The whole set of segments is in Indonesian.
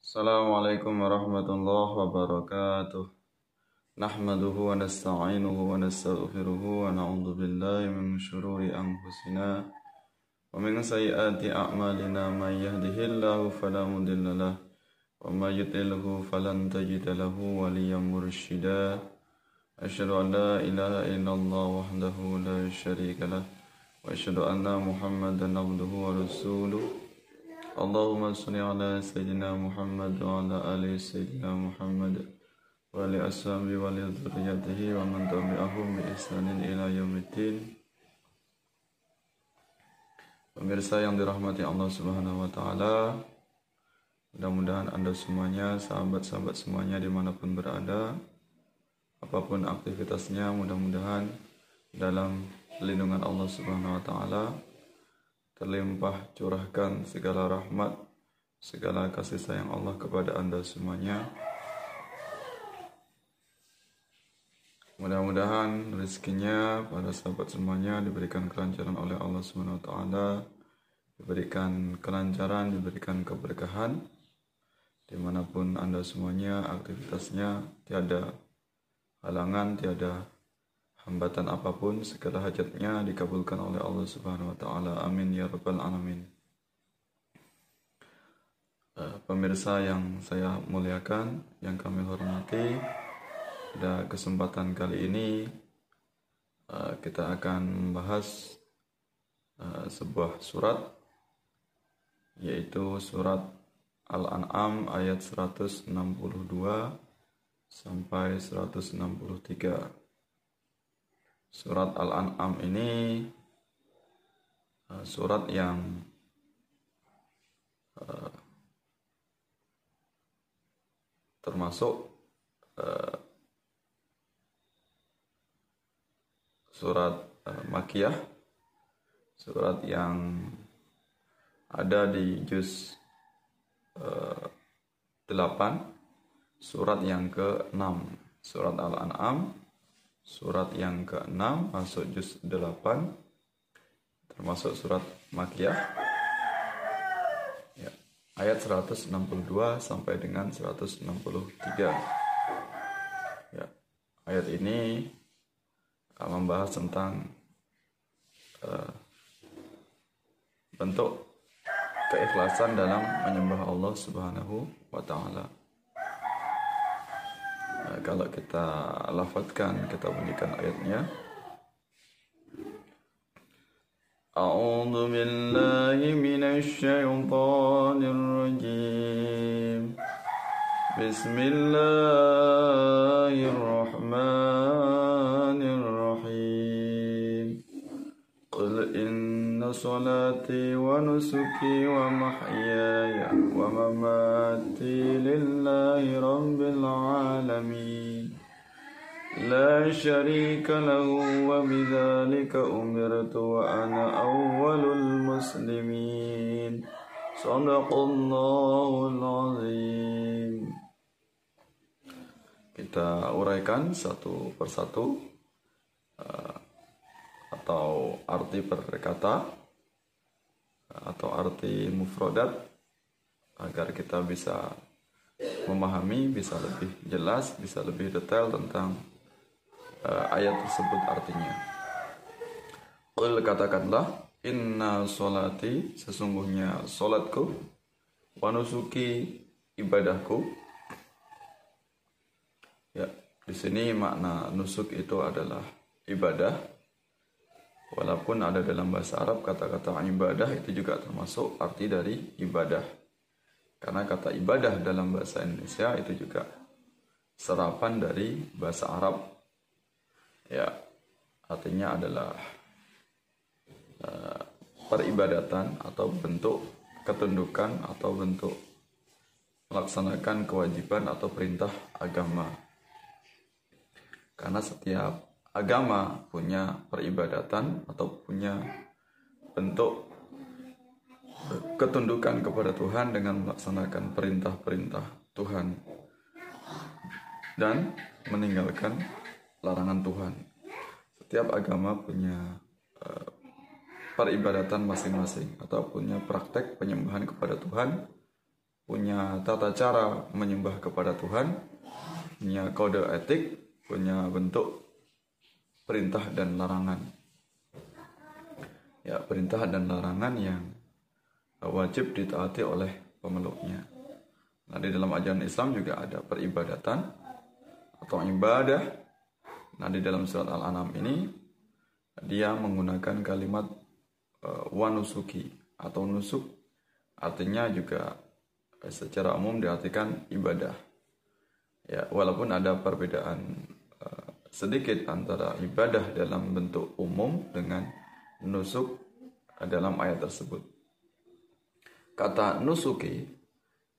Assalamualaikum warahmatullahi wabarakatuh. Nahmaduhu wa nasta'inuhu wa nastaghfiruhu wa na'udzu billahi min syururi anfusina wa min sayyiati a'malina may yahdihillahu fala mudilla lahu wa may yudlilhu falan tajida lahu waliyyan mursyida. Asyhadu an la ilaha illallah wahdahu la syarika lah wa asyhadu anna Muhammadan abduhu wa rasuluh. Allahumma salli ala Sayyidina Muhammad wa ala ali Sayyidina Muhammad wa ali ashabi wa ali dzurriyyatihi wa man tabi'ahum bi ihsanin ila yaumiddin. Pemirsa yang dirahmati Allah Subhanahu wa taala, mudah-mudahan Anda semuanya, sahabat-sahabat semuanya dimanapun berada, apapun aktivitasnya, mudah-mudahan dalam lindungan Allah Subhanahu wa taala terlimpah curahkan segala rahmat, segala kasih sayang Allah kepada Anda semuanya. Mudah-mudahan rezekinya pada sahabat semuanya diberikan kelancaran oleh Allah Subhanahu wa taala, diberikan kelancaran, diberikan keberkahan dimanapun Anda semuanya aktivitasnya, tiada halangan, tiada hambatan apapun, segala hajatnya dikabulkan oleh Allah Subhanahu wa taala. Amin ya rabbal alamin. Pemirsa yang saya muliakan, yang kami hormati, pada kesempatan kali ini kita akan membahas sebuah surat, yaitu surat Al-An'am ayat 162 sampai 163. Surat Al-An'am ini surat yang termasuk surat Makkiyah, surat yang ada di juz 8, surat yang ke-6. Surat Al-An'am surat yang ke-6 masuk juz 8, termasuk surat Makkiyah, ya, ayat 162 sampai dengan 163. Ya, ayat ini membahas tentang bentuk keikhlasan dalam menyembah Allah Subhanahu wa taala. Kalau kita lafadzkan, kita bunyikan ayatnya. A'udzu billahi minasy syaithanir rajim. Bismillahirrahmanirrahim. Qul inna salati wa nusuki wa mahyaya wa mamati lillahi rabbil alamin la syarika lahu wa bidzalika umirtu wa ana awwalul muslimin. Shadaqallahul azim. Kita uraikan satu persatu atau arti per kata atau arti mufradat agar kita bisa memahami, bisa lebih jelas, bisa lebih detail tentang ayat tersebut artinya. Qul, katakanlah, inna sholati, sesungguhnya solatku, wa nusuki, ibadahku. Ya, di sini makna nusuk itu adalah ibadah. Walaupun ada dalam bahasa Arab kata-kata ibadah itu juga termasuk arti dari ibadah. Karena kata ibadah dalam bahasa Indonesia itu juga serapan dari bahasa Arab. Ya, artinya adalah peribadatan atau bentuk ketundukan atau bentuk melaksanakan kewajiban atau perintah agama. Karena setiap agama punya peribadatan atau punya bentuk ketundukan kepada Tuhan dengan melaksanakan perintah-perintah Tuhan dan meninggalkan larangan Tuhan. Setiap agama punya peribadatan masing-masing atau punya praktek penyembahan kepada Tuhan punya tata cara menyembah kepada Tuhan, punya kode etik, punya bentuk perintah dan larangan. Ya, perintah dan larangan yang wajib ditaati oleh pemeluknya. Nah, di dalam ajaran Islam juga ada peribadatan atau ibadah. Nah, di dalam surat Al-An'am ini dia menggunakan kalimat wanusuki atau nusuk, artinya juga secara umum diartikan ibadah. Ya, walaupun ada perbedaan sedikit antara ibadah dalam bentuk umum dengan nusuk dalam ayat tersebut. Kata nusuki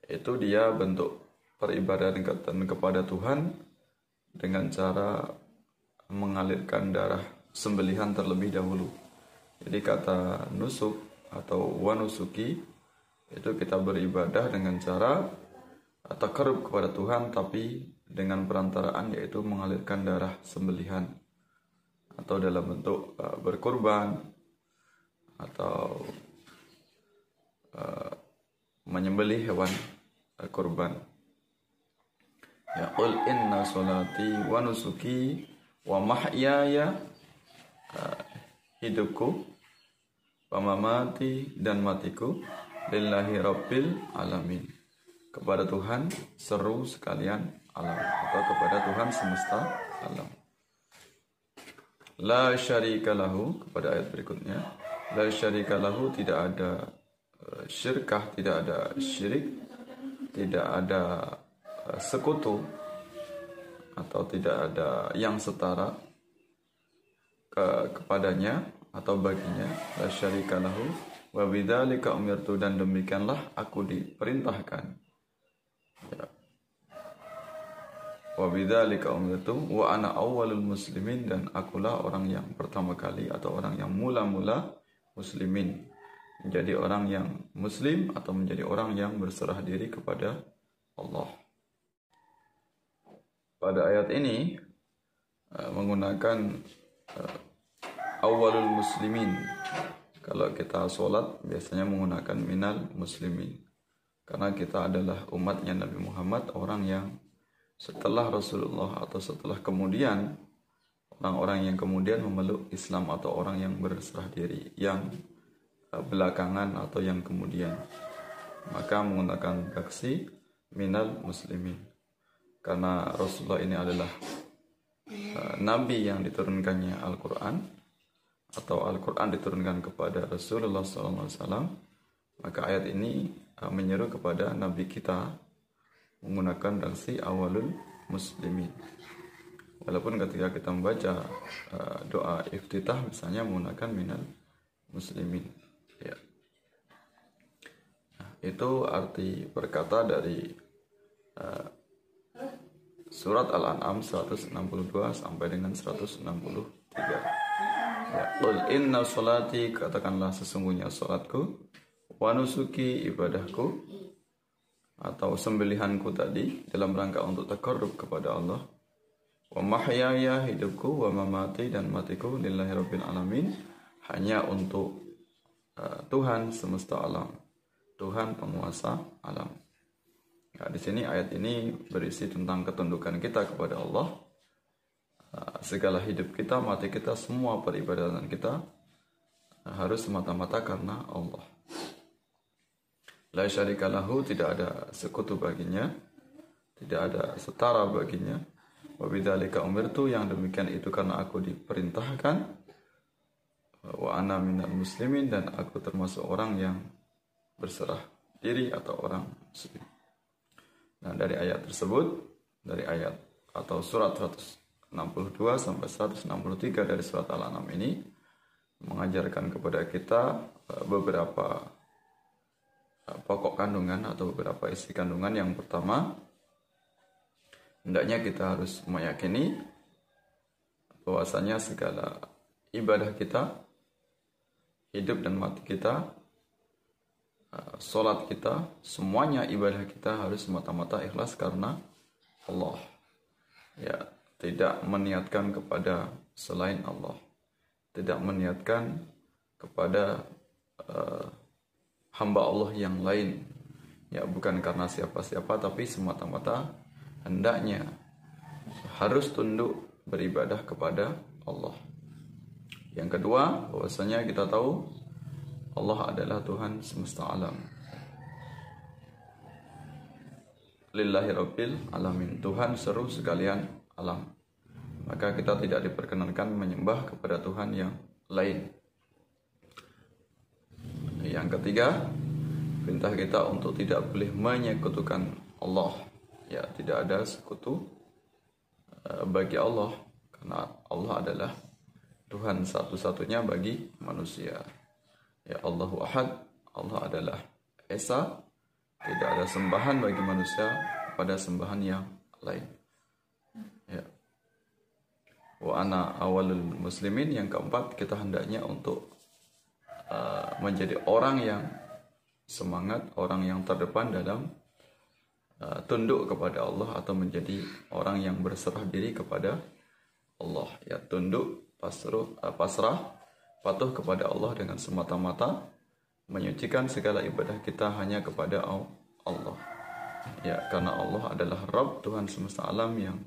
itu dia bentuk peribadatan kepada Tuhan dengan cara mengalirkan darah sembelihan terlebih dahulu. Jadi kata nusuk atau wanusuki itu kita beribadah dengan cara taqarrub kepada Tuhan, tapi dengan perantaraan yaitu mengalirkan darah sembelihan atau dalam bentuk berkurban atau menyembelih hewan kurban. Ya, qul inna sholati wa nusuki wa mahyaya, hidupku, wa mamati dan matiku, lillahi rabbil alamin, kepada Tuhan seru sekalian alam, atau kepada Tuhan semesta alam. La syarika lahu, kepada ayat berikutnya, la syarika lahu, tidak ada syirkah, tidak ada syirik, tidak ada sekutu, atau tidak ada yang setara kepadanya atau baginya. La syarika lahu wa bidzalika umirtu, dan demikianlah aku diperintahkan. Ya. Wa bidzalika umirtu wa ana awwalul muslimin, dan akulah orang yang pertama kali atau orang yang mula-mula muslimin, menjadi orang yang muslim atau menjadi orang yang berserah diri kepada Allah. Pada ayat ini menggunakan awwalul muslimin. Kalau kita sholat biasanya menggunakan minal muslimin, karena kita adalah umatnya Nabi Muhammad, orang yang setelah Rasulullah atau setelah kemudian orang-orang yang kemudian memeluk Islam atau orang yang berserah diri, yang belakangan atau yang kemudian, maka menggunakan redaksi minal muslimin, karena Rasulullah ini adalah Nabi yang diturunkannya Al-Quran, atau Al-Quran diturunkan kepada Rasulullah SAW, maka ayat ini menyeru kepada Nabi kita menggunakan redaksi awalul muslimin. Walaupun ketika kita membaca doa iftitah misalnya menggunakan minal muslimin. Ya. Nah, itu arti perkata dari surat Al-An'am 162 sampai dengan 163. Ya, qul inna sholati, katakanlah sesungguhnya salatku, wa nusuki, ibadahku atau sembelihanku tadi dalam rangka untuk taqarrub kepada Allah, wa mahyaya, hidupku, wa mamati dan matiku, lillahi rabbil alamin, hanya untuk Tuhan semesta alam, Tuhan penguasa alam. Ya, di sini ayat ini berisi tentang ketundukan kita kepada Allah. Segala hidup kita, mati kita, semua peribadatan kita harus semata-mata karena Allah. La syarika lahu, tidak ada sekutu baginya, tidak ada setara baginya. Wa bidzalika umirtu, yang demikian itu karena aku diperintahkan. Wa ana minal muslimin, dan aku termasuk orang yang berserah diri atau orang muslim. Nah, dari ayat tersebut, dari ayat atau surat 162 sampai 163 dari surat Al-An'am ini mengajarkan kepada kita beberapa pokok kandungan atau beberapa isi kandungan. Yang pertama, hendaknya kita harus meyakini bahwasanya segala ibadah kita, hidup dan mati kita, sholat kita, semuanya ibadah kita harus semata-mata ikhlas karena Allah. Ya, tidak meniatkan kepada selain Allah, tidak meniatkan kepada hamba Allah yang lain, Ya, bukan karena siapa-siapa, tapi semata-mata hendaknya harus tunduk beribadah kepada Allah. Yang kedua, bahwasanya kita tahu Allah adalah Tuhan semesta alam. Lillahi Rabbil Alamin, Tuhan seru sekalian alam. Maka kita tidak diperkenankan menyembah kepada Tuhan yang lain. Yang ketiga, perintah kita untuk tidak boleh menyekutukan Allah. Ya, tidak ada sekutu bagi Allah, karena Allah adalah Tuhan satu-satunya bagi manusia. Ya, Allahu Ahad, Allah adalah Esa, tidak ada sembahan bagi manusia pada sembahan yang lain. Ya. Wa ana awalul muslimin, yang keempat, kita hendaknya untuk menjadi orang yang semangat, orang yang terdepan dalam tunduk kepada Allah, atau menjadi orang yang berserah diri kepada Allah. Ya, tunduk, pasrah, patuh kepada Allah dengan semata-mata menyucikan segala ibadah kita hanya kepada Allah. Ya, karena Allah adalah Rabb, Tuhan semesta alam yang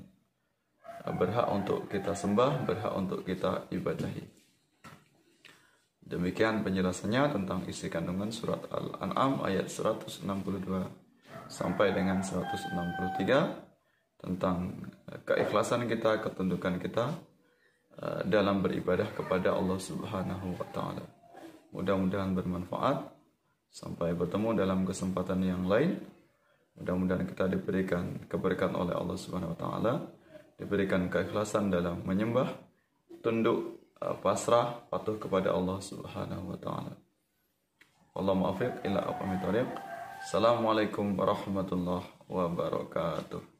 berhak untuk kita sembah, berhak untuk kita ibadahi. Demikian penjelasannya tentang isi kandungan surat Al-An'am ayat 162 sampai dengan 163 tentang keikhlasan kita, ketundukan kita dalam beribadah kepada Allah Subhanahu wa taala. Mudah-mudahan bermanfaat. Sampai bertemu dalam kesempatan yang lain. Mudah-mudahan kita diberikan keberkahan oleh Allah Subhanahu wa taala, diberikan keikhlasan dalam menyembah, tunduk, pasrah, patuh kepada Allah Subhanahu wa taala. Wallahu muwaffiq ila aqwamit thoriq. Assalamualaikum warahmatullahi wabarakatuh.